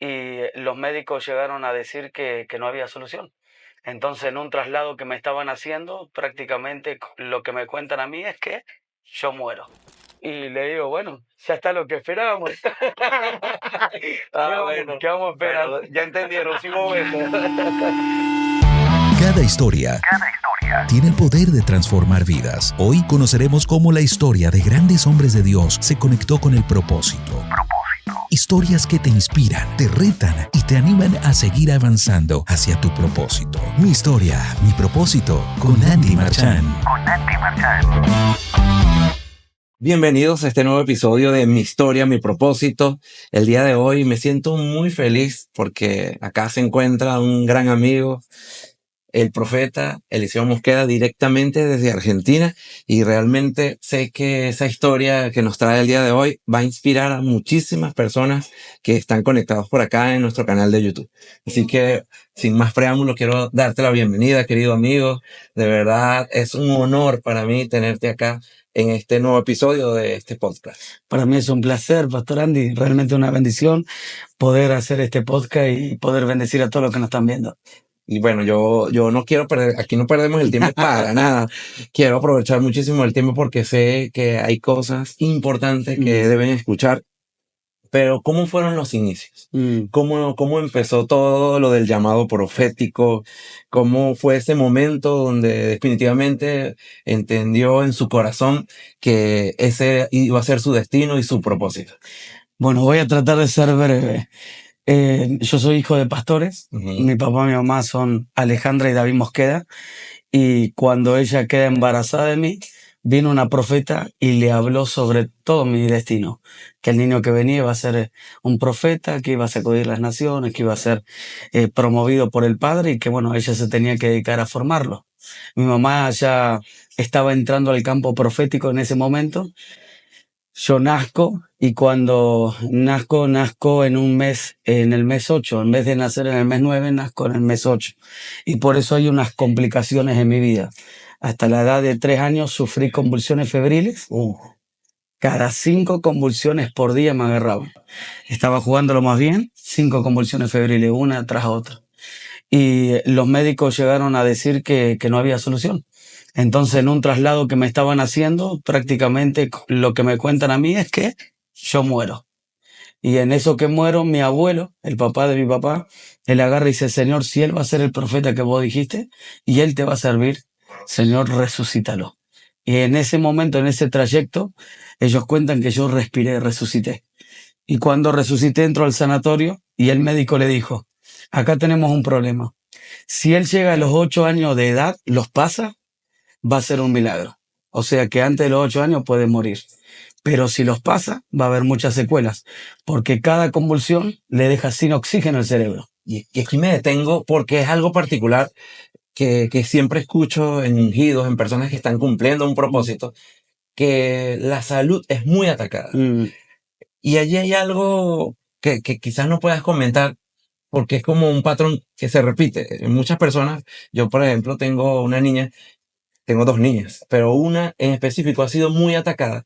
y los médicos llegaron a decir que no había solución. Entonces, en un traslado que me estaban haciendo, prácticamente lo que me cuentan a mí es que yo muero. Y le digo, bueno, ya está lo que esperábamos. Bueno, ¿Qué vamos a esperar? bueno, ya entendieron, sí, momento. Cada historia tiene el poder de transformar vidas. Hoy conoceremos cómo la historia de grandes hombres de Dios se conectó con el propósito. Historias que te inspiran, te retan y te animan a seguir avanzando hacia tu propósito. Mi historia, mi propósito, con Andy Marchand. Bienvenidos a este nuevo episodio de Mi Historia, Mi Propósito. El día de hoy me siento muy feliz porque acá se encuentra un gran amigo, el profeta Eliseo Mosqueda, directamente desde Argentina, y realmente sé que esa historia que nos trae el día de hoy va a inspirar a muchísimas personas que están conectados por acá en nuestro canal de YouTube. Así que, sin más preámbulo, quiero darte la bienvenida, querido amigo. De verdad, es un honor para mí tenerte acá en este nuevo episodio de este podcast. Para mí es un placer, Pastor Andy, realmente una bendición poder hacer este podcast y poder bendecir a todos los que nos están viendo. Y bueno, yo no quiero perder, aquí no perdemos el tiempo para nada. Quiero aprovechar muchísimo el tiempo porque sé que hay cosas importantes que deben escuchar. Pero ¿cómo fueron los inicios? ¿Cómo empezó todo lo del llamado profético? ¿Cómo fue ese momento donde definitivamente entendió en su corazón que ese iba a ser su destino y su propósito? Bueno, voy a tratar de ser breve. Yo soy hijo de pastores. Mi papá y mi mamá son Alejandra y David Mosqueda. Y cuando ella queda embarazada de mí, vino una profeta y le habló sobre todo mi destino. Que el niño que venía iba a ser un profeta, que iba a sacudir las naciones, que iba a ser promovido por el Padre y que, bueno, ella se tenía que dedicar a formarlo. Mi mamá ya estaba entrando al campo profético en ese momento. Yo nazco y cuando nazco en un mes, en el mes 8. En vez de nacer en el mes 9, nazco en el mes 8. Y por eso hay unas complicaciones en mi vida. Hasta la edad de 3 años sufrí convulsiones febriles. Cada 5 convulsiones por día me agarraban. Estaba jugándolo más bien, 5 convulsiones febriles, una tras otra. Y los médicos llegaron a decir que no había solución. Entonces, en un traslado que me estaban haciendo, prácticamente lo que me cuentan a mí es que yo muero. Y en eso que muero, mi abuelo, el papá de mi papá, él agarra y dice, Señor, si él va a ser el profeta que vos dijiste y él te va a servir, Señor, resucítalo. Y en ese momento, en ese trayecto, ellos cuentan que yo respiré, resucité. Y cuando resucité, entro al sanatorio y el médico le dijo, acá tenemos un problema. Si él llega a los 8 años de edad, los pasa, va a ser un milagro. O sea que antes de los 8 años puede morir. Pero si los pasa, va a haber muchas secuelas, porque cada convulsión le deja sin oxígeno el cerebro. Y aquí me detengo porque es algo particular que siempre escucho en ungidos, en personas que están cumpliendo un propósito, que la salud es muy atacada. Y allí hay algo que quizás no puedas comentar porque es como un patrón que se repite. En muchas personas, yo por ejemplo tengo una niña, tengo 2 niñas, pero una en específico ha sido muy atacada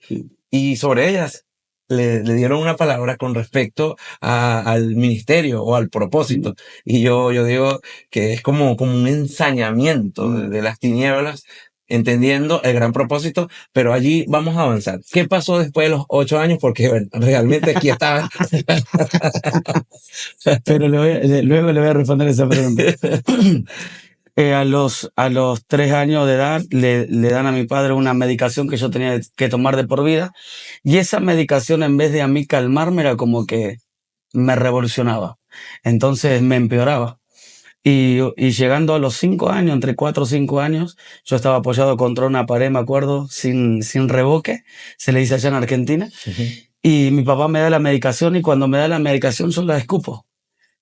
y sobre ellas le dieron una palabra con respecto al ministerio o al propósito. Y yo digo que es como un ensañamiento de las tinieblas, entendiendo el gran propósito, pero allí vamos a avanzar. ¿Qué pasó después de los 8 años? Porque bueno, realmente aquí estaba. Pero luego le voy a responder esa pregunta. A los 3 años de edad le dan a mi padre una medicación que yo tenía que tomar de por vida, y esa medicación, en vez de a mí calmarme, era como que me revolucionaba. Entonces me empeoraba. Y llegando a los 5 años, entre 4 o 5 años, yo estaba apoyado contra una pared, me acuerdo, sin revoque, se le dice allá en Argentina. Y mi papá me da la medicación y cuando me da la medicación yo la escupo.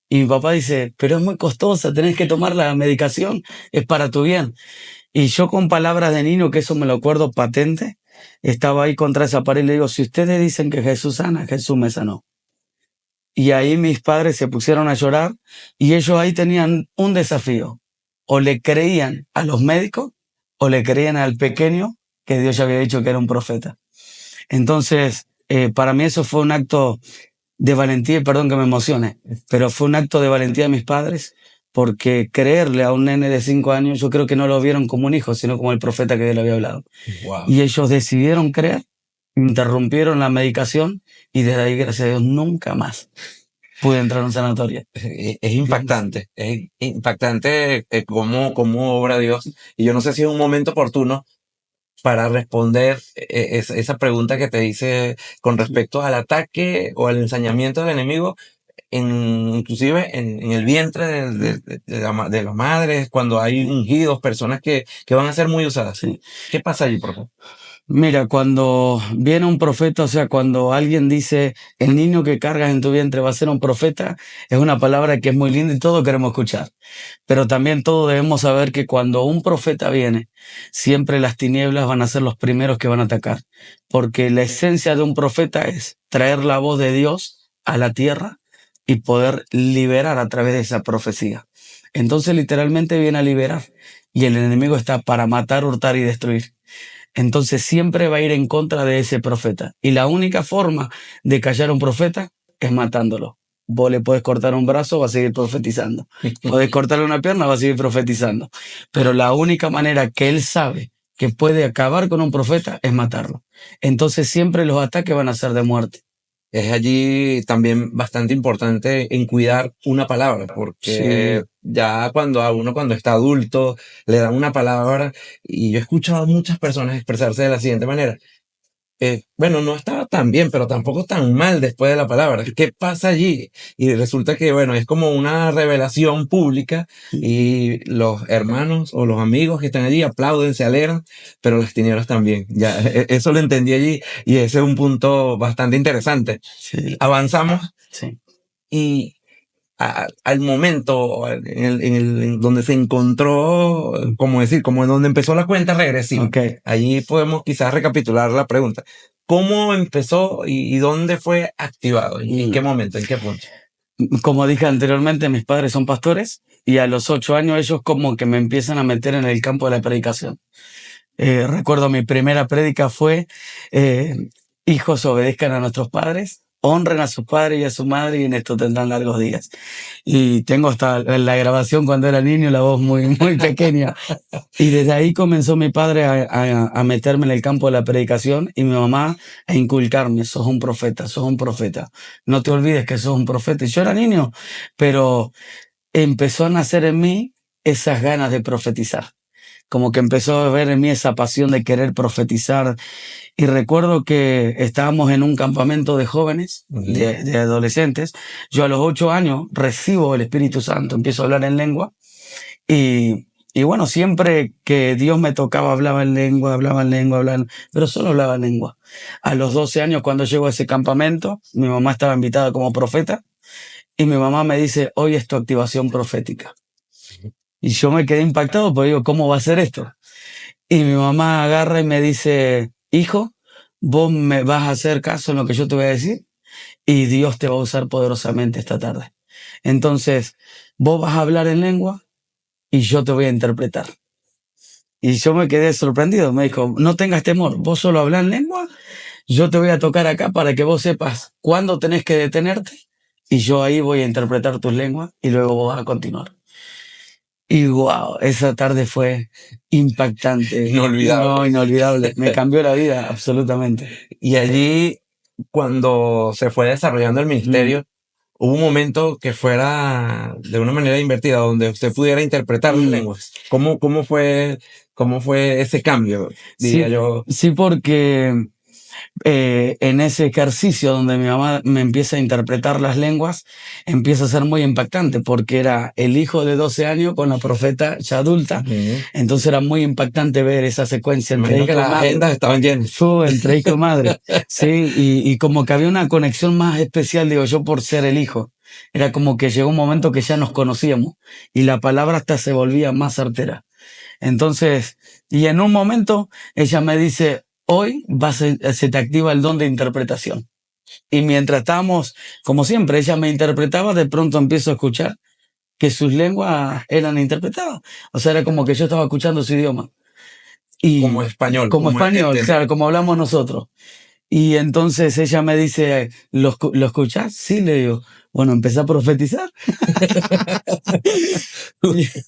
Y mi papá dice, pero es muy costosa, tenés que tomar la medicación, es para tu bien. Y yo, con palabras de niño, que eso me lo acuerdo patente, estaba ahí contra esa pared y le digo, si ustedes dicen que Jesús sana, Jesús me sanó. Y ahí mis padres se pusieron a llorar y ellos ahí tenían un desafío. O le creían a los médicos o le creían al pequeño que Dios ya había dicho que era un profeta. Entonces, para mí eso fue un acto de valentía, y perdón que me emocione, pero fue un acto de valentía de mis padres, porque creerle a un nene de 5 años, yo creo que no lo vieron como un hijo, sino como el profeta que él había hablado. Wow. Y ellos decidieron creer, interrumpieron la medicación, y desde ahí, gracias a Dios, nunca más pude entrar a un sanatorio. Es impactante, cómo obra Dios. Y yo no sé si es un momento oportuno para responder esa pregunta que te hice con respecto al ataque o al ensañamiento del enemigo, inclusive en el vientre de las madres, cuando hay ungidos, personas que van a ser muy usadas. Sí. ¿Qué pasa allí, por favor? Mira, cuando viene un profeta, o sea, cuando alguien dice, el niño que cargas en tu vientre va a ser un profeta, es una palabra que es muy linda y todos queremos escuchar. Pero también todos debemos saber que cuando un profeta viene, siempre las tinieblas van a ser los primeros que van a atacar. Porque la esencia de un profeta es traer la voz de Dios a la tierra y poder liberar a través de esa profecía. Entonces literalmente viene a liberar, y el enemigo está para matar, hurtar y destruir. Entonces siempre va a ir en contra de ese profeta. Y la única forma de callar a un profeta es matándolo. Vos le podés cortar un brazo, va a seguir profetizando. Podés cortarle una pierna, va a seguir profetizando. Pero la única manera que él sabe que puede acabar con un profeta es matarlo. Entonces siempre los ataques van a ser de muerte. Es allí también bastante importante en cuidar una palabra, porque ya cuando está adulto, le dan una palabra, y yo he escuchado a muchas personas expresarse de la siguiente manera. Bueno, no estaba tan bien, pero tampoco tan mal después de la palabra. ¿Qué pasa allí? Y resulta que, bueno, es como una revelación pública, y los hermanos o los amigos que están allí aplauden, se alegran, pero las tinieblas también. Ya, eso lo entendí allí, y ese es un punto bastante interesante. Sí. Avanzamos, Sí. y al momento en donde se encontró, como en donde empezó la cuenta regresiva. Okay. Allí podemos quizás recapitular la pregunta. ¿Cómo empezó y dónde fue activado? ¿En qué momento? ¿En qué punto? Como dije anteriormente, mis padres son pastores, y a los 8 años ellos como que me empiezan a meter en el campo de la predicación. Recuerdo mi primera prédica fue, hijos, obedezcan a nuestros padres, honren a sus padres y a su madre, y en esto tendrán largos días. Y tengo hasta la grabación cuando era niño, la voz muy, muy pequeña. Y desde ahí comenzó mi padre a meterme en el campo de la predicación, y mi mamá a inculcarme, sos un profeta, sos un profeta. No te olvides que sos un profeta. Y yo era niño, pero empezó a nacer en mí esas ganas de profetizar. Como que empezó a ver en mí esa pasión de querer profetizar. Y recuerdo que estábamos en un campamento de jóvenes, de adolescentes. Yo a los 8 años recibo el Espíritu Santo, empiezo a hablar en lengua. Y bueno, siempre que Dios me tocaba hablaba en lengua, pero solo hablaba en lengua. A los 12 años, cuando llego a ese campamento, mi mamá estaba invitada como profeta, y mi mamá me dice, hoy es tu activación profética. Y yo me quedé impactado, porque digo, ¿cómo va a ser esto? Y mi mamá agarra y me dice, hijo, vos me vas a hacer caso en lo que yo te voy a decir, y Dios te va a usar poderosamente esta tarde. Entonces, vos vas a hablar en lengua y yo te voy a interpretar. Y yo me quedé sorprendido. Me dijo, no tengas temor, vos solo habla en lengua, yo te voy a tocar acá para que vos sepas cuándo tenés que detenerte, y yo ahí voy a interpretar tus lenguas, y luego vos vas a continuar. Y wow, esa tarde fue impactante. Inolvidable. No, inolvidable. Me cambió la vida, absolutamente. Y allí, cuando se fue desarrollando el ministerio, hubo un momento que fuera de una manera invertida, donde usted pudiera interpretar las lenguas. ¿Cómo fue ese cambio, diría yo? Sí, porque en ese ejercicio donde mi mamá me empieza a interpretar las lenguas, empieza a ser muy impactante, porque era el hijo de 12 años con la profeta ya adulta. Entonces era muy impactante ver esa secuencia entre hijo y madre. Las agendas estaban llenas. Entre hijo y madre. Sí, y como que había una conexión más especial, digo yo, por ser el hijo. Era como que llegó un momento que ya nos conocíamos, y la palabra hasta se volvía más certera. Entonces, y en un momento ella me dice, hoy se te activa el don de interpretación. Y mientras estábamos, como siempre, ella me interpretaba, de pronto empiezo a escuchar que sus lenguas eran interpretadas. O sea, era como que yo estaba escuchando su idioma. Y como español. Como español, claro, como hablamos nosotros. Y entonces ella me dice, ¿lo escuchás? Sí, le digo. Bueno, empecé a profetizar.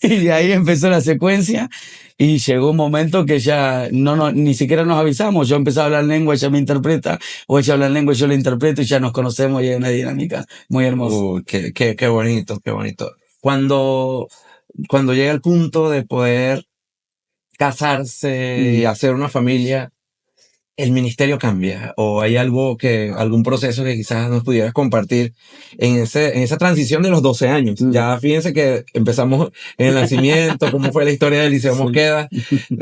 Y de ahí empezó la secuencia y llegó un momento que ya ni siquiera nos avisamos. Yo empecé a hablar en lengua, ella me interpreta, o ella habla en lengua y yo le interpreto y ya nos conocemos y hay una dinámica muy hermosa. Qué bonito, qué bonito. Cuando llega el punto de poder casarse y hacer una familia, ¿el ministerio cambia? ¿O hay algún proceso que quizás nos pudieras compartir en esa transición de los 12 años? Ya fíjense que empezamos en el nacimiento, cómo fue la historia de Eliseo Mosqueda,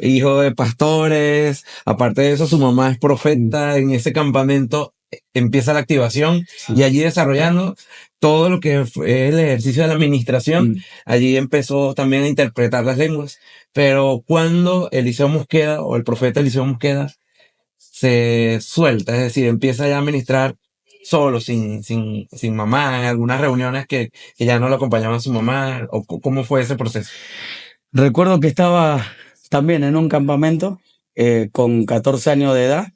hijo de pastores. Aparte de eso, su mamá es profeta. En ese campamento empieza la activación y allí desarrollando todo lo que fue el ejercicio de la administración. Allí empezó también a interpretar las lenguas. Pero cuando Eliseo Mosqueda, o el profeta Eliseo Mosqueda, se suelta, es decir, empieza ya a ministrar solo, sin mamá, en algunas reuniones que ya no lo acompañaba su mamá, o ¿cómo fue ese proceso? Recuerdo que estaba también en un campamento con 14 años de edad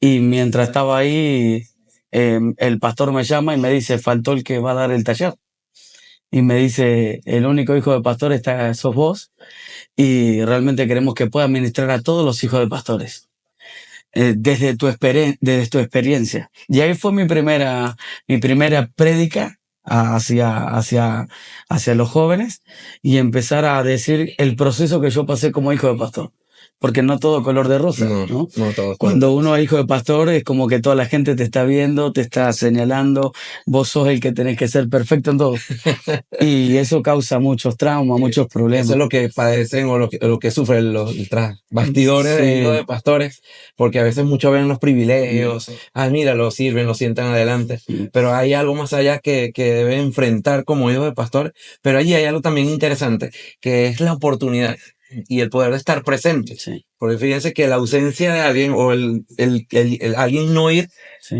y mientras estaba ahí el pastor me llama y me dice, faltó el que va a dar el taller. Y me dice, el único hijo de pastor sos vos y realmente queremos que puedas ministrar a todos los hijos de pastores. Desde tu experiencia. Y ahí fue mi primera prédica hacia los jóvenes y empezar a decir el proceso que yo pasé como hijo de pastor. Porque no todo color de rosa, ¿no? No todo. Cuando uno es hijo de pastor es como que toda la gente te está viendo, te está señalando, vos sos el que tenés que ser perfecto en todo. Y eso causa muchos traumas, muchos problemas. Eso es lo que padecen o lo que sufren los bastidores de hijos de pastores, porque a veces muchos ven los privilegios, mira, lo sirven, lo sientan adelante, pero hay algo más allá que deben enfrentar como hijos de pastores. Pero allí hay algo también interesante, que es la oportunidad y el poder de estar presente. Porque fíjense que la ausencia de alguien o el alguien no ir,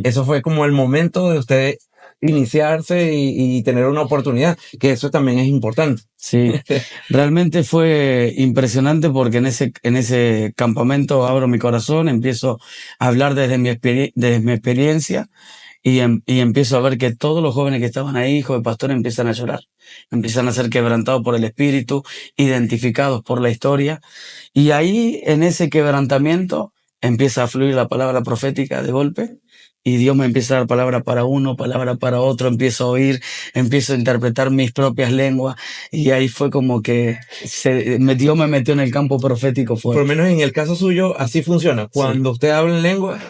eso fue como el momento de usted iniciarse y tener una oportunidad, que eso también es importante. Sí, realmente fue impresionante porque en ese campamento abro mi corazón, empiezo a hablar desde mi experiencia y empiezo a ver que todos los jóvenes que estaban ahí, hijos de pastor, empiezan a llorar, empiezan a ser quebrantados por el espíritu, identificados por la historia. Y ahí, en ese quebrantamiento, empieza a fluir la palabra profética de golpe. Y Dios me empieza a dar palabra para uno, palabra para otro, empiezo a oír, empiezo a interpretar mis propias lenguas. Y ahí fue como que Dios me metió en el campo profético fuerte. Por lo menos en el caso suyo, así funciona. Cuando usted habla en lengua,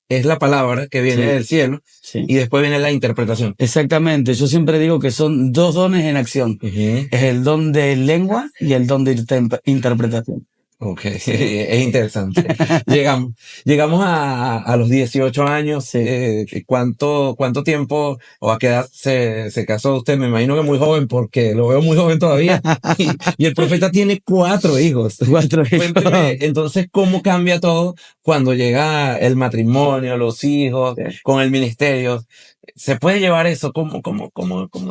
es la palabra que viene del cielo y después viene la interpretación. Exactamente. Yo siempre digo que son dos dones en acción. Es el don de lengua y el don de interpretación. Ok, es interesante. Llegamos a los 18 años. ¿Cuánto tiempo o a qué edad se casó usted? Me imagino que muy joven, porque lo veo muy joven todavía. Y el profeta tiene 4 hijos. 4 hijos. Cuénteme, entonces, ¿cómo cambia todo cuando llega el matrimonio, los hijos, con el ministerio? ¿Se puede llevar eso? ¿Cómo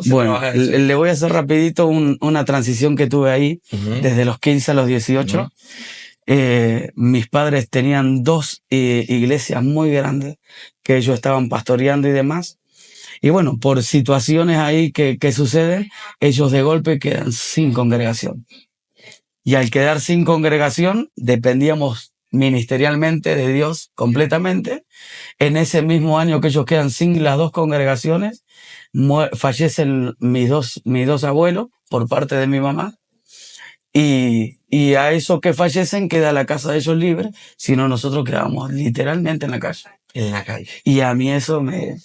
se trabaja eso? Le voy a hacer rapidito una transición que tuve ahí, desde los 15 a los 18. Mis padres tenían 2 iglesias muy grandes que ellos estaban pastoreando y demás. Y bueno, por situaciones ahí que suceden, ellos de golpe quedan sin congregación. Y al quedar sin congregación, dependíamos ministerialmente de Dios completamente. En ese mismo año que ellos quedan sin las 2 congregaciones, fallecen mis dos abuelos por parte de mi mamá. Y a esos que fallecen queda la casa de ellos libre, sino nosotros quedamos literalmente en la calle. En la calle. Y a mí eso me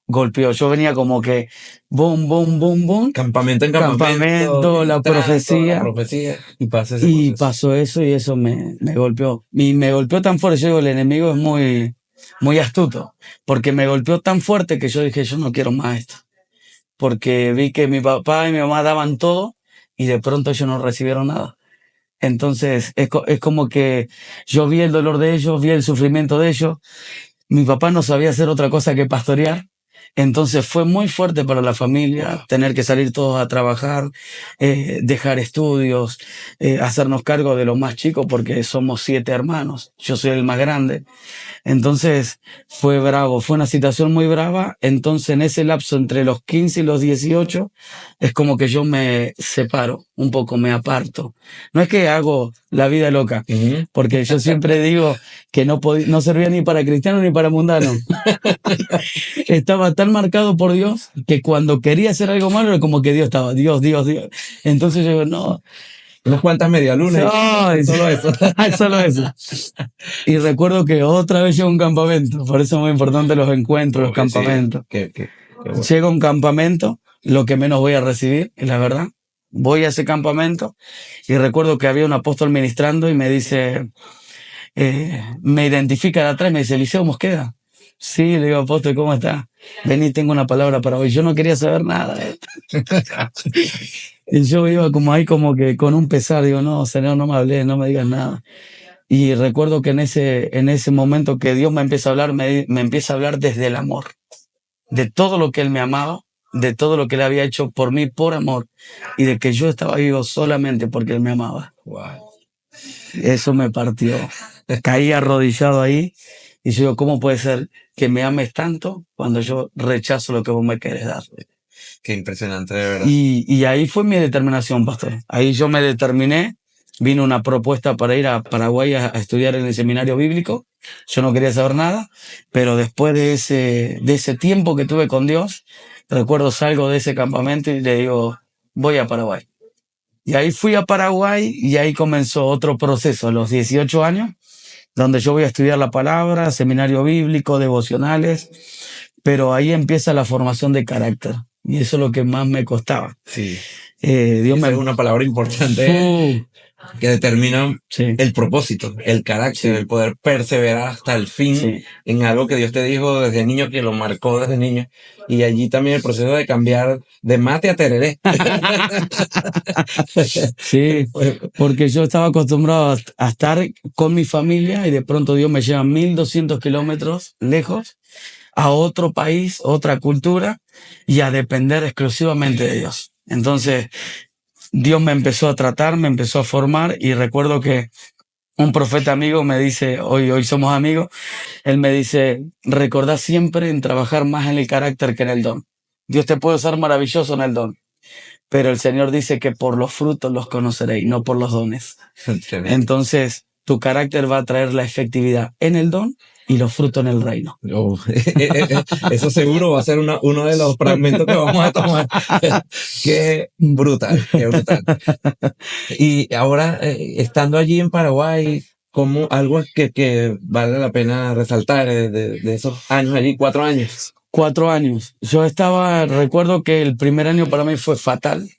golpeó. Yo venía como que boom, boom, boom, boom. Campamento en campamento. La profecía. Y pasó eso y eso me golpeó. Y me golpeó tan fuerte. Yo digo, el enemigo es muy, muy astuto. Porque me golpeó tan fuerte que yo dije, yo no quiero más esto. Porque vi que mi papá y mi mamá daban todo y de pronto ellos no recibieron nada. Entonces es como que yo vi el dolor de ellos, vi el sufrimiento de ellos. Mi papá no sabía hacer otra cosa que pastorear Entonces fue muy fuerte para la familia tener que salir todos a trabajar, dejar estudios, hacernos cargo de los más chicos porque somos 7 hermanos. Yo soy el más grande. Entonces fue bravo, fue una situación muy brava. Entonces en ese lapso entre los 15 y los 18 es como que yo me separo un poco, me aparto. No es que hago la vida loca, porque yo siempre digo que no servía ni para cristiano ni para mundano. Estaba tan marcado por Dios que cuando quería hacer algo malo era como que Dios estaba, Dios, Dios, Dios. Entonces yo digo, no. Unas cuantas medialunas. Ay, Solo eso. solo eso. Y recuerdo que otra vez llegó un campamento, por eso es muy importante los encuentros, los campamentos. Qué bueno. Llega un campamento, lo que menos voy a recibir, es la verdad. Voy a ese campamento y recuerdo que había un apóstol ministrando y me dice, me identifica de atrás y me dice, Eliseo Mosqueda. Sí, le digo, apóstol, ¿cómo está? Vení, tengo una palabra para hoy. Yo no quería saber nada de esto. Y yo iba como ahí como que con un pesar, digo, no, Señor, no me hables, no me digas nada. Y recuerdo que en ese momento que Dios me empieza a hablar, me empieza a hablar desde el amor, de todo lo que Él me amaba, de todo lo que Él había hecho por mí, por amor, y de que yo estaba vivo solamente porque Él me amaba. Wow. Eso me partió. Caí arrodillado ahí, y yo digo, ¿cómo puede ser que me ames tanto cuando yo rechazo lo que vos me querés dar? Qué impresionante, de verdad. Y ahí fue mi determinación, pastor. Ahí yo me determiné. Vino una propuesta para ir a Paraguay a estudiar en el seminario bíblico. Yo no quería saber nada, pero después de ese tiempo que tuve con Dios, recuerdo salgo de ese campamento y le digo, voy a Paraguay. Y ahí fui a Paraguay y ahí comenzó otro proceso a los 18 años, donde yo voy a estudiar la palabra, seminario bíblico, devocionales, pero ahí empieza la formación de carácter. Y eso es lo que más me costaba. Sí. Dios Esa es una palabra importante que determina el propósito, el carácter, el poder perseverar hasta el fin en algo que Dios te dijo desde niño, que lo marcó desde niño. Y allí también el proceso de cambiar de mate a tereré. Sí, porque yo estaba acostumbrado a estar con mi familia y de pronto Dios me lleva 1200 kilómetros lejos a otro país, otra cultura y a depender exclusivamente de Dios. Entonces, Dios me empezó a tratar, me empezó a formar y recuerdo que un profeta amigo me dice, hoy somos amigos, él me dice, recordá siempre en trabajar más en el carácter que en el don. Dios te puede usar maravilloso en el don, pero el Señor dice que por los frutos los conoceréis, no por los dones. Entonces, tu carácter va a traer la efectividad en el don y los frutos en el reino. Oh, eso seguro va a ser uno de los fragmentos que vamos a tomar. Qué brutal, qué brutal. Y ahora, estando allí en Paraguay, como algo que vale la pena resaltar de esos años allí, 4 años. 4 años. Recuerdo que el primer año para mí fue fatal,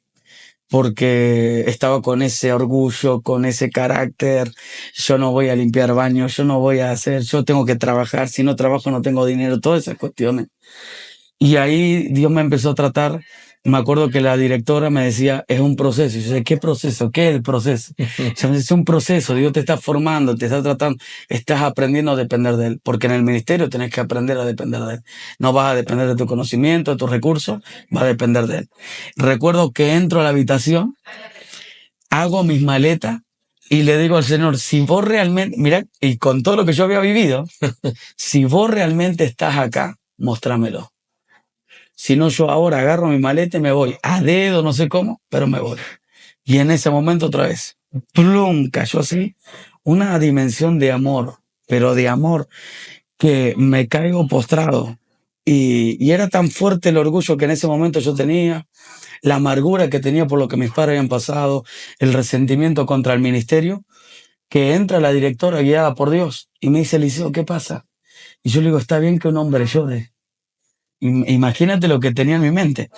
porque estaba con ese orgullo, con ese carácter. Yo no voy a limpiar baños, yo tengo que trabajar, si no trabajo no tengo dinero, todas esas cuestiones. Y ahí Dios me empezó a tratar. Me acuerdo que la directora me decía, es un proceso. Y yo decía, ¿qué proceso? ¿Qué es el proceso? Yo me decía, es un proceso, Dios te está formando, te está tratando, estás aprendiendo a depender de Él. Porque en el ministerio tenés que aprender a depender de Él. No vas a depender de tu conocimiento, de tus recursos, vas a depender de Él. Recuerdo que entro a la habitación, hago mis maletas y le digo al Señor, si vos realmente, mira, y con todo lo que yo había vivido, si vos realmente estás acá, mostrámelo. Si no, yo ahora agarro mi maleta y me voy. A dedo, no sé cómo, pero me voy. Y en ese momento otra vez, plum, cayó así una dimensión de amor, pero de amor, que me caigo postrado. Y era tan fuerte el orgullo que en ese momento yo tenía, la amargura que tenía por lo que mis padres habían pasado, el resentimiento contra el ministerio, que entra la directora guiada por Dios y me dice, Eliseo, ¿qué pasa? Y yo le digo, está bien que un hombre llore. Imagínate lo que tenía en mi mente.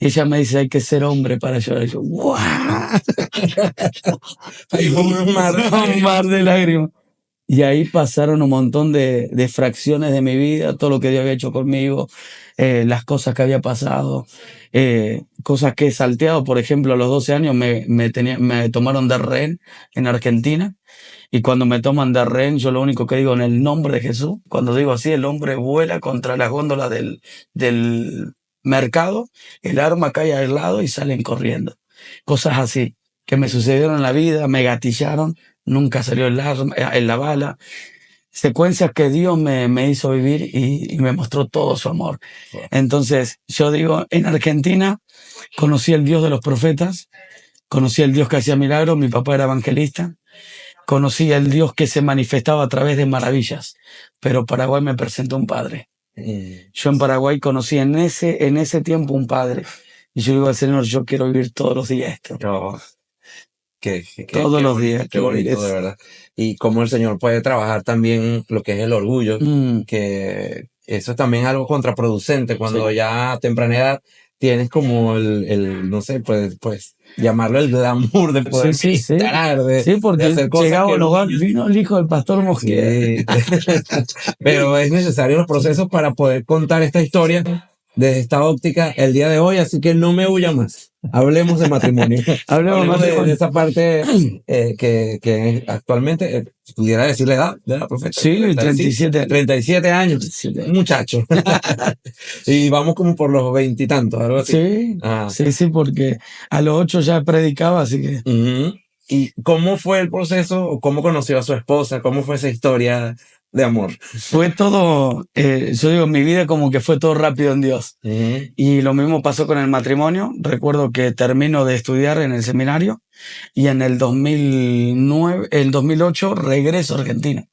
Y ella me dice, hay que ser hombre para llorar. Y yo, ¡guau! Hay un mar de lágrimas. Y ahí pasaron un montón de fracciones de mi vida, todo lo que Dios había hecho conmigo, las cosas que había pasado, cosas que he salteado. Por ejemplo, a los 12 años me tomaron de rehén en Argentina. Y cuando me toman de rehén, yo lo único que digo en el nombre de Jesús, cuando digo así, el hombre vuela contra las góndolas del mercado, el arma cae al lado y salen corriendo. Cosas así que me sucedieron en la vida, me gatillaron, nunca salió el arma, la bala. Secuencias que Dios me hizo vivir y me mostró todo su amor. Entonces, yo digo, en Argentina conocí el Dios de los profetas, conocí el Dios que hacía milagros, mi papá era evangelista, conocí el Dios que se manifestaba a través de maravillas, pero Paraguay me presentó un padre. Yo en Paraguay conocí en ese tiempo un padre. Y yo digo al Señor, yo quiero vivir todos los días esto. Todos los días. Qué bonito, de verdad. Y cómo el Señor puede trabajar también lo que es el orgullo, que eso es también algo contraproducente cuando ya a temprana edad tienes como no sé, pues llamarlo el glamour de poder pintar, de porque de hacer cosas llegaba al hogar, vino el hijo del pastor Mosqueda. Pero es necesario los procesos para poder contar esta historia desde esta óptica el día de hoy, así que no me huya más. Hablemos de matrimonio. Hablemos de esa parte que actualmente pudiera decir la edad de la profeta. Sí, 37 años. 37. Muchacho. Y vamos como por los 20 y tantos, algo así. Sí, porque a los 8 ya predicaba, así que. ¿Y cómo fue el proceso? ¿Cómo conoció a su esposa? ¿Cómo fue esa historia de amor? Fue todo, yo digo, mi vida como que fue todo rápido en Dios. Y lo mismo pasó con el matrimonio. Recuerdo que termino de estudiar en el seminario y en el 2008 regreso a Argentina.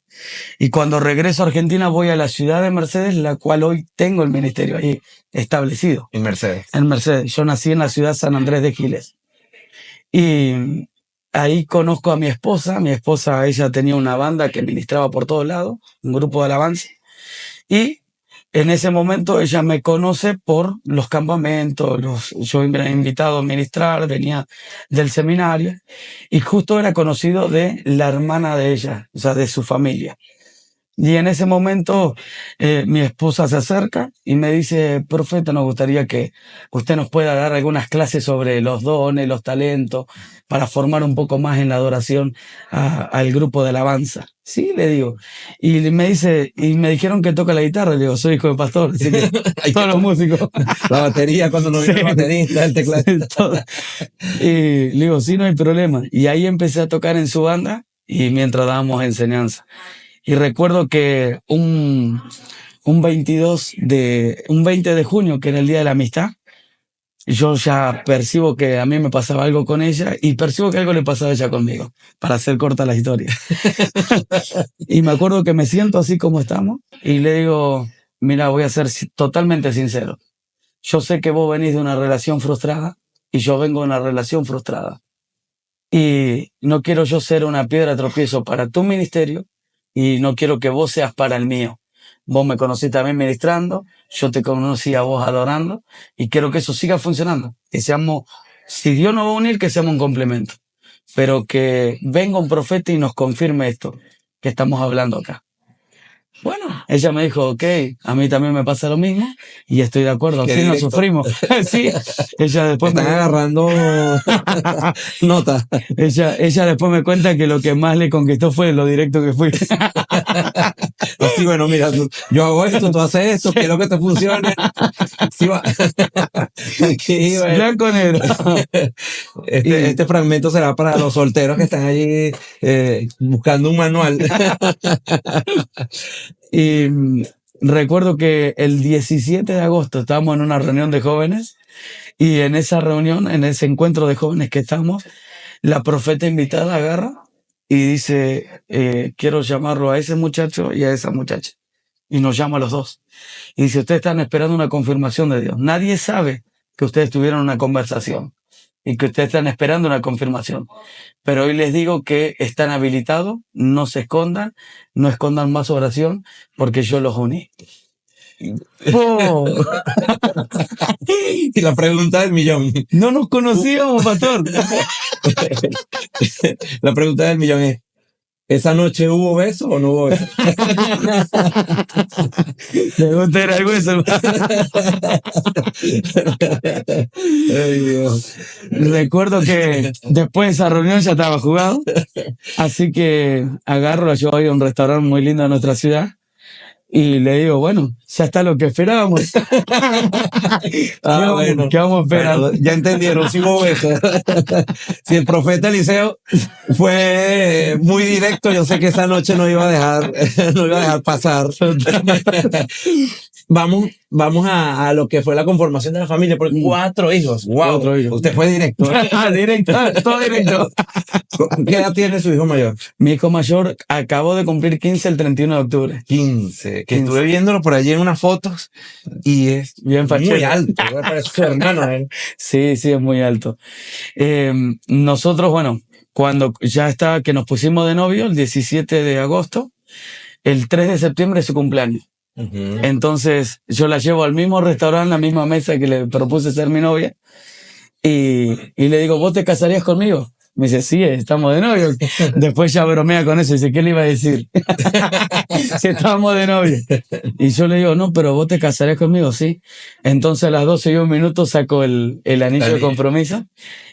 Y cuando regreso a Argentina voy a la ciudad de Mercedes, la cual hoy tengo el ministerio ahí establecido. En Mercedes. En Mercedes. Yo nací en la ciudad San Andrés de Giles. Y ahí conozco a mi esposa. Mi esposa, ella tenía una banda que ministraba por todos lados, un grupo de alabanza. Y en ese momento ella me conoce por los campamentos, yo me he invitado a ministrar, venía del seminario, y justo era conocido de la hermana de ella, o sea, de su familia. Y en ese momento mi esposa se acerca y me dice, profeta, nos gustaría que usted nos pueda dar algunas clases sobre los dones, los talentos, para formar un poco más en la adoración al grupo de alabanza. Sí, le digo. Y me dice, y me dijeron que toca la guitarra. Le digo, soy hijo de pastor, así que todos los músicos. La batería, cuando no viene el baterista, el teclado. Y le digo, sí, no hay problema. Y ahí empecé a tocar en su banda y mientras dábamos enseñanza. Y recuerdo que un 20 de junio, que era el Día de la Amistad, yo ya percibo que a mí me pasaba algo con ella y percibo que algo le pasaba a ella conmigo, para hacer corta la historia. Y me acuerdo que me siento así como estamos y le digo, mira, voy a ser totalmente sincero. Yo sé que vos venís de una relación frustrada y yo vengo de una relación frustrada. Y no quiero yo ser una piedra de tropiezo para tu ministerio y no quiero que vos seas para el mío. Vos me conociste también ministrando, yo te conocí a vos adorando y quiero que eso siga funcionando. Que seamos, si Dios nos va a unir, que seamos un complemento. Pero que venga un profeta y nos confirme esto que estamos hablando acá. Bueno, ella me dijo, ok, a mí también me pasa lo mismo y estoy de acuerdo, así nos sufrimos. Sí, ella después me está agarrando nota. Ella después me cuenta que lo que más le conquistó fue lo directo que fui. Así, bueno, mira, yo hago esto, tú haces esto, quiero que te funcione. Sí, va. Aquí, bueno. Blanco negro. Este fragmento será para los solteros que están allí buscando un manual. Y recuerdo que el 17 de agosto estábamos en una reunión de jóvenes y en esa reunión, en ese encuentro de jóvenes que estamos, la profeta invitada agarra y dice, quiero llamarlo a ese muchacho y a esa muchacha. Y nos llama a los dos. Y dice, ustedes están esperando una confirmación de Dios. Nadie sabe que ustedes tuvieron una conversación y que ustedes están esperando una confirmación. Pero hoy les digo que están habilitados, no se escondan, no escondan más oración, porque yo los uní. Oh. Y la pregunta del millón. No nos conocíamos, pastor. La pregunta del millón es, ¿Esa noche hubo beso o no hubo beso? ¿Te gusta ir al hueso? Ay, Dios. Recuerdo que después de esa reunión ya estaba jugado, así que agarro, yo voy a un restaurante muy lindo de nuestra ciudad y le digo, bueno, ya está lo que esperábamos. Bueno, ¿Qué vamos a esperar? bueno, ya entendieron, sí hubo beso. Si el profeta Eliseo fue muy directo, yo sé que esa noche no iba a dejar, no iba a dejar pasar. Vamos a lo que fue la conformación de la familia, porque 4 hijos. Wow, 4 hijos. usted fue directo. Directo, todo directo. ¿Qué edad tiene su hijo mayor? Mi hijo mayor acabó de cumplir 15 el 31 de octubre. 15. Que 15. estuve viéndolo por allí en unas fotos y es Bien muy fachero. alto. Parece su hermano, ¿eh? Sí, sí, es muy alto. Nosotros, bueno, cuando ya está, que nos pusimos de novio, el 17 de agosto, el 3 de septiembre es su cumpleaños. Entonces yo la llevo al mismo restaurante, a la misma mesa que le propuse ser mi novia, y le digo, ¿vos te casarías conmigo? Me dice, sí, estamos de novio. Después ya bromea con eso, dice, ¿qué le iba a decir? Si estábamos de novio. Y yo le digo, no, pero vos te casarías conmigo, sí. Entonces a las 12:01 saco el anillo de compromiso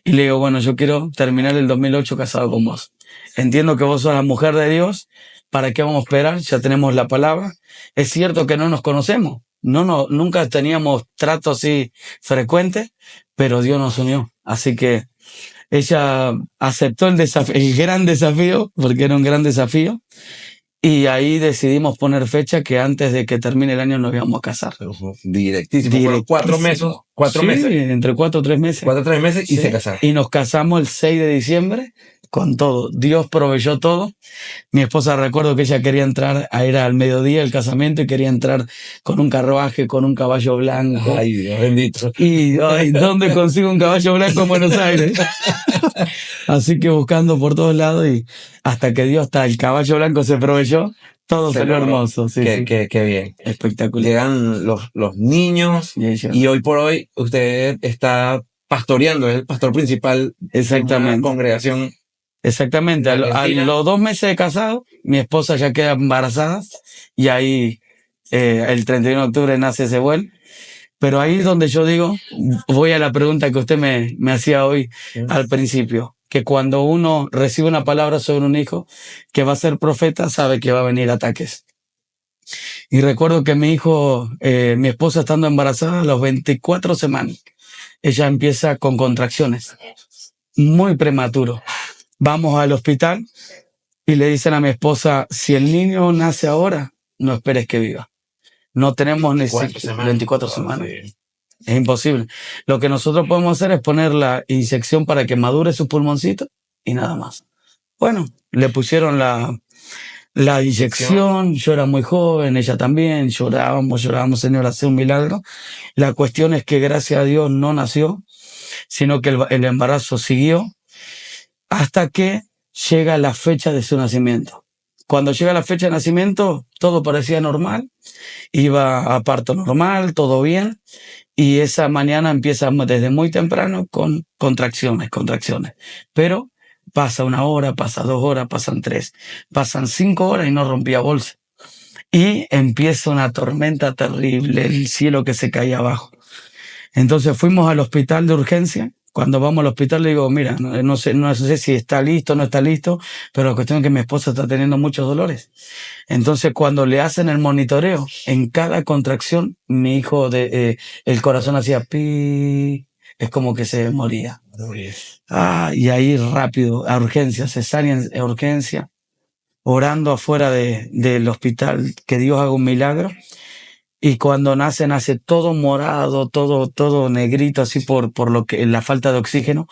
y le digo, bueno, yo quiero terminar el 2008 casado con vos. Entiendo que vos sos la mujer de Dios. ¿Para qué vamos a esperar? Ya tenemos la palabra. Es cierto que no nos conocemos. Nunca teníamos trato así frecuente, pero Dios nos unió. Así que ella aceptó el gran desafío, porque era un gran desafío, y ahí decidimos poner fecha que antes de que termine el año nos íbamos a casar. Directísimo. Fueron 4 meses. 4 Sí, meses. entre 4 o 3 meses. 4 o 3 meses y Sí. se casaron. Y nos casamos el 6 de diciembre con todo. Dios proveyó todo. Mi esposa, recuerdo que ella quería entrar, era al mediodía el casamiento y quería entrar con un carruaje, con un caballo blanco. Ay, Dios bendito. Y ay, ¿dónde consigo un caballo blanco en Buenos Aires? Así que buscando por todos lados y hasta que Dios, hasta el caballo blanco se proveyó, todo Se salió logró. hermoso. Sí, sí. Qué bien. Espectacular. Llegan los niños y hoy por hoy usted está pastoreando, es el pastor principal de una Exactamente. congregación. Exactamente. A los 2 meses de casado, mi esposa ya queda embarazada y ahí el 31 de octubre nace Sebuel. Pero ahí es donde yo digo, voy a la pregunta que usted me hacía hoy al principio, que cuando uno recibe una palabra sobre un hijo que va a ser profeta, sabe que va a venir ataques. Y recuerdo que mi hijo, mi esposa estando embarazada a las 24 semanas, ella empieza con contracciones, muy prematuro. Vamos al hospital y le dicen a mi esposa, si el niño nace ahora, no esperes que viva. No tenemos 24 semanas. Sí. Es imposible. Lo que nosotros podemos hacer es poner la inyección para que madure su pulmoncito y nada más. Bueno, le pusieron la inyección. Yo era muy joven, ella también. Llorábamos, Señor, hace un milagro. La cuestión es que gracias a Dios no nació, sino que el embarazo siguió hasta que llega la fecha de su nacimiento. Cuando llega la fecha de nacimiento, todo parecía normal. Iba a parto normal, todo bien. Y esa mañana empieza desde muy temprano con contracciones. Pero pasa 1 hora, pasa 2 horas, pasan 3, pasan 5 horas y no rompía bolsa. Y empieza una tormenta terrible, el cielo que se caía abajo. Entonces fuimos al hospital de urgencia. Cuando vamos al hospital le digo, mira, no sé si está listo o no está listo, pero la cuestión es que mi esposa está teniendo muchos dolores. Entonces cuando le hacen el monitoreo, en cada contracción, mi hijo, el corazón hacía pi, es como que se moría. Y ahí rápido, a urgencia, cesárea en urgencia, orando afuera del hospital, que Dios haga un milagro. Y cuando nace todo morado, todo negrito, así por la falta de oxígeno.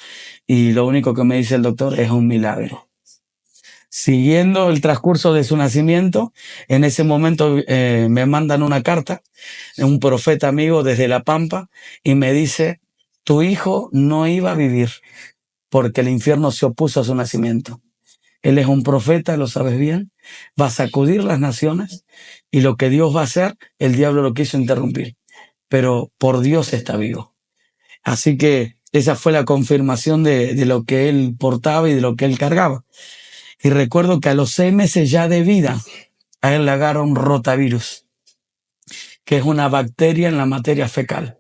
Y lo único que me dice el doctor es un milagro. Siguiendo el transcurso de su nacimiento, en ese momento me mandan una carta, un profeta amigo desde La Pampa, y me dice, tu hijo no iba a vivir porque el infierno se opuso a su nacimiento. Él es un profeta, lo sabes bien, va a sacudir las naciones y lo que Dios va a hacer, el diablo lo quiso interrumpir, pero por Dios está vivo. Así que esa fue la confirmación de lo que él portaba y de lo que él cargaba. Y recuerdo que a los 6 meses ya de vida, a él le agarra un rotavirus, que es una bacteria en la materia fecal.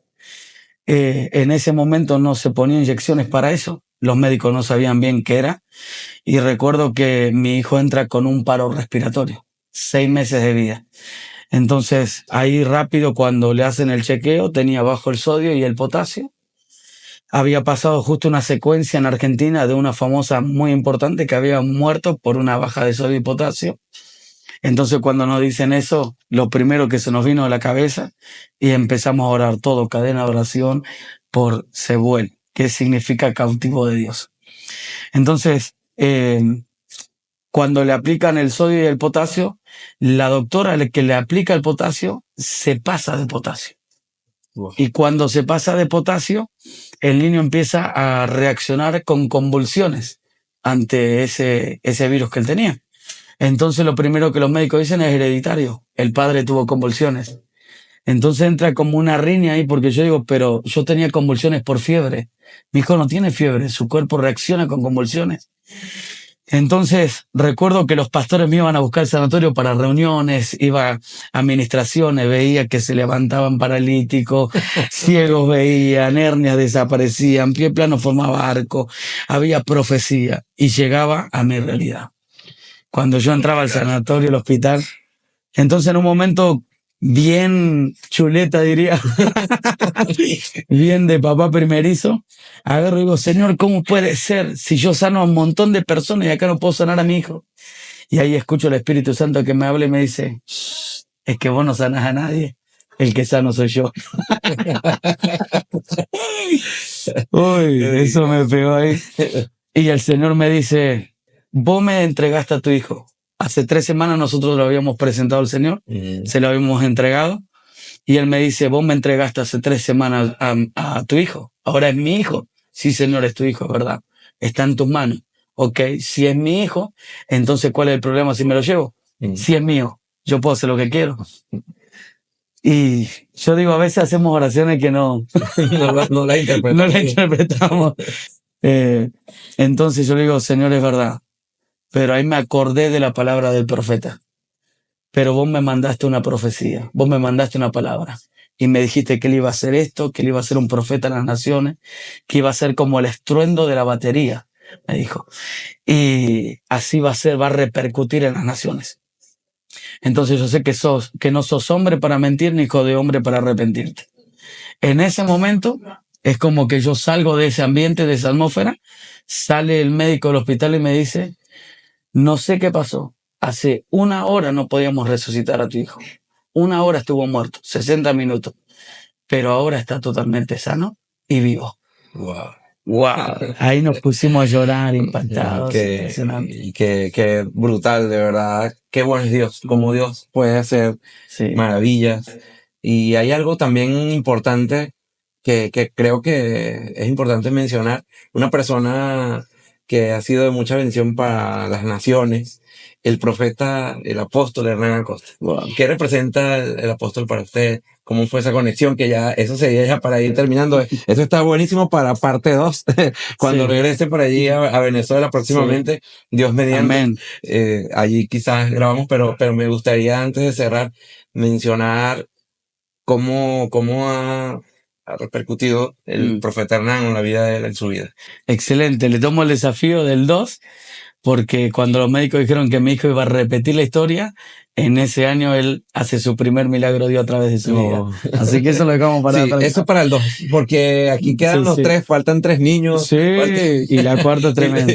En ese momento no se ponían inyecciones para eso. Los médicos no sabían bien qué era. Y recuerdo que mi hijo entra con un paro respiratorio, 6 meses de vida. Entonces, ahí rápido cuando le hacen el chequeo, tenía bajo el sodio y el potasio. Había pasado justo una secuencia en Argentina de una famosa muy importante que había muerto por una baja de sodio y potasio. Entonces, cuando nos dicen eso, lo primero que se nos vino a la cabeza y empezamos a orar todo, cadena de oración por Sebuel, que significa cautivo de Dios. Entonces, cuando le aplican el sodio y el potasio, la doctora que le aplica el potasio se pasa de potasio. Wow. Y cuando se pasa de potasio, el niño empieza a reaccionar con convulsiones ante ese virus que él tenía. Entonces lo primero que los médicos dicen es hereditario. El padre tuvo convulsiones. Entonces entra como una riña ahí porque yo digo, pero yo tenía convulsiones por fiebre. Mi hijo no tiene fiebre, su cuerpo reacciona con convulsiones. Entonces recuerdo que los pastores me iban a buscar el sanatorio para reuniones, iba a administraciones, veía que se levantaban paralíticos, ciegos veían, hernias desaparecían, pie plano formaba arco, había profecía y llegaba a mi realidad. Cuando yo entraba al sanatorio, al hospital, entonces en un momento bien chuleta, diría, bien de papá primerizo, agarro y digo, Señor, ¿cómo puede ser si yo sano a un montón de personas y acá no puedo sanar a mi hijo? Y ahí escucho al Espíritu Santo que me habla y me dice, es que vos no sanás a nadie, el que sano soy yo. Uy, eso me pegó ahí. Y el Señor me dice, vos me entregaste a tu hijo. Hace 3 semanas nosotros lo habíamos presentado al Señor, se lo habíamos entregado, y Él me dice, vos me entregaste hace 3 semanas a tu hijo, ahora es mi hijo. Sí, Señor, es tu hijo, ¿verdad? Está en tus manos. Ok, si es mi hijo, entonces ¿cuál es el problema si me lo llevo? Si es mío, yo puedo hacer lo que quiero. Y yo digo, a veces hacemos oraciones que no la interpretamos. Entonces yo le digo, Señor, es verdad. Pero ahí me acordé de la palabra del profeta. Pero vos me mandaste una profecía, vos me mandaste una palabra. Y me dijiste que él iba a hacer esto, que él iba a ser un profeta en las naciones, que iba a ser como el estruendo de la batería, me dijo. Y así va a ser, va a repercutir en las naciones. Entonces yo sé que no sos hombre para mentir, ni hijo de hombre para arrepentirte. En ese momento es como que yo salgo de ese ambiente, de esa atmósfera, sale el médico del hospital y me dice, no sé qué pasó. Hace 1 hora no podíamos resucitar a tu hijo. 1 hora estuvo muerto, 60 minutos. Pero ahora está totalmente sano y vivo. Wow. Wow. Ahí nos pusimos a llorar, impactados. Qué brutal, de verdad. Qué bueno es Dios. Como Dios puede hacer maravillas. Y hay algo también importante que creo que es importante mencionar. Una persona que ha sido de mucha bendición para las naciones, el profeta, el apóstol Hernán Acosta. Wow. ¿Qué representa el apóstol para usted? ¿Cómo fue esa conexión? Que ya, eso sería ya para ir terminando. Eso está buenísimo para parte 2. Cuando regrese por allí a Venezuela próximamente, Dios mediante. Amén. Allí quizás grabamos, pero me gustaría antes de cerrar mencionar cómo ha repercutido el profeta Hernán en la vida de él, en su vida. Excelente. Le tomo el desafío del 2. Porque cuando los médicos dijeron que mi hijo iba a repetir la historia, en ese año él hace su primer milagro Dios a través de su vida. Así que eso lo dejamos para atrás. Eso para el 2, porque aquí quedan los 3, faltan 3 niños. Sí, y la cuarta es tremenda.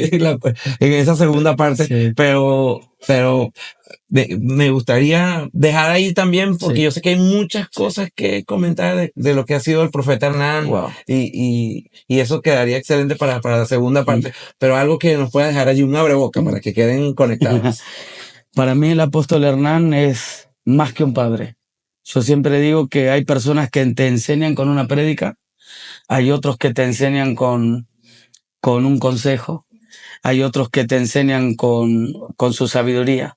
En esa segunda parte, pero me gustaría dejar ahí también, porque yo sé que hay muchas cosas que comentar de lo que ha sido el profeta Hernán. Wow. Y eso quedaría excelente para la segunda parte, pero algo que nos pueda dejar allí un abreboca para que queden conectados. Para mí el apóstol Hernán es más que un padre. Yo siempre digo que hay personas que te enseñan con una prédica, hay otros que te enseñan con un consejo, hay otros que te enseñan con su sabiduría.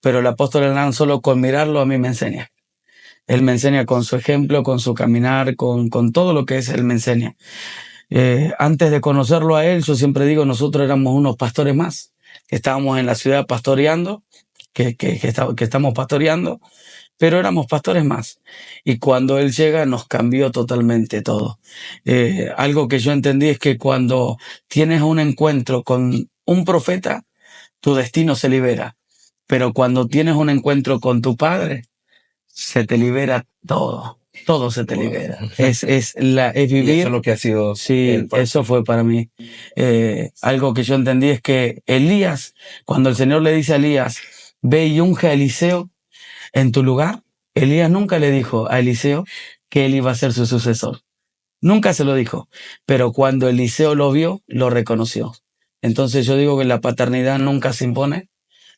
Pero el apóstol Hernán solo con mirarlo a mí me enseña. Él me enseña con su ejemplo, con su caminar, con todo lo que es, él me enseña. Antes de conocerlo a él, yo siempre digo, nosotros éramos unos pastores más. que estábamos en la ciudad pastoreando, que estamos pastoreando, pero éramos pastores más. Y cuando él llega nos cambió totalmente todo. Algo que yo entendí es que cuando tienes un encuentro con un profeta, tu destino se libera. Pero cuando tienes un encuentro con tu padre, se te libera todo. Todo se te libera. Es vivir. Y eso es lo que ha sido. Sí, eso fue para mí. Algo que yo entendí es que Elías, cuando el Señor le dice a Elías, ve y unge a Eliseo en tu lugar, Elías nunca le dijo a Eliseo que él iba a ser su sucesor. Nunca se lo dijo. Pero cuando Eliseo lo vio, lo reconoció. Entonces yo digo que la paternidad nunca se impone.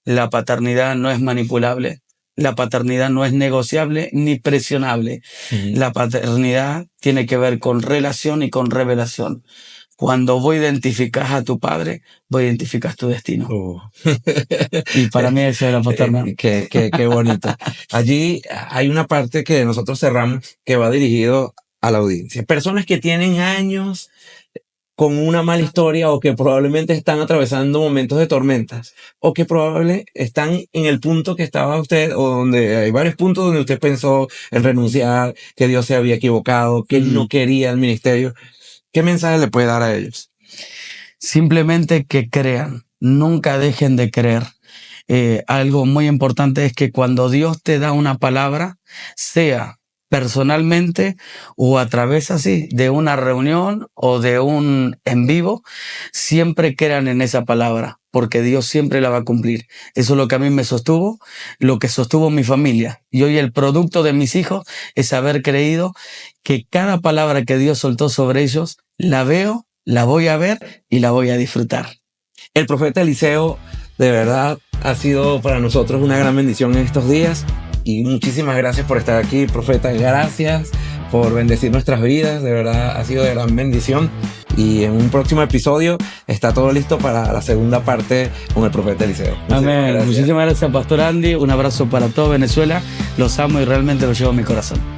La paternidad no es manipulable. La paternidad no es negociable ni presionable. La paternidad tiene que ver con relación y con revelación. Cuando vos identificas a tu padre, vos identificas tu destino. Y para mí eso es la paternidad. Qué bonito. Allí hay una parte que nosotros cerramos que va dirigido a la audiencia. Personas que tienen años con una mala historia o que probablemente están atravesando momentos de tormentas o que probablemente están en el punto que estaba usted o donde hay varios puntos donde usted pensó en renunciar, que Dios se había equivocado, que no quería el ministerio. ¿Qué mensaje le puede dar a ellos? Simplemente que crean, nunca dejen de creer. Algo muy importante es que cuando Dios te da una palabra, sea personalmente o a través así de una reunión o de un en vivo, siempre crean en esa palabra, porque Dios siempre la va a cumplir. Eso es lo que a mí me sostuvo, lo que sostuvo mi familia. Y hoy el producto de mis hijos es haber creído que cada palabra que Dios soltó sobre ellos, la veo, la voy a ver y la voy a disfrutar. El profeta Eliseo, de verdad, ha sido para nosotros una gran bendición en estos días. Y muchísimas gracias por estar aquí, profeta. Gracias por bendecir nuestras vidas. De verdad, ha sido de gran bendición. Y en un próximo episodio está todo listo para la segunda parte con el profeta Eliseo. Amén. Muchísimas gracias, Pastor Andy. Un abrazo para todo Venezuela. Los amo y realmente los llevo en mi corazón.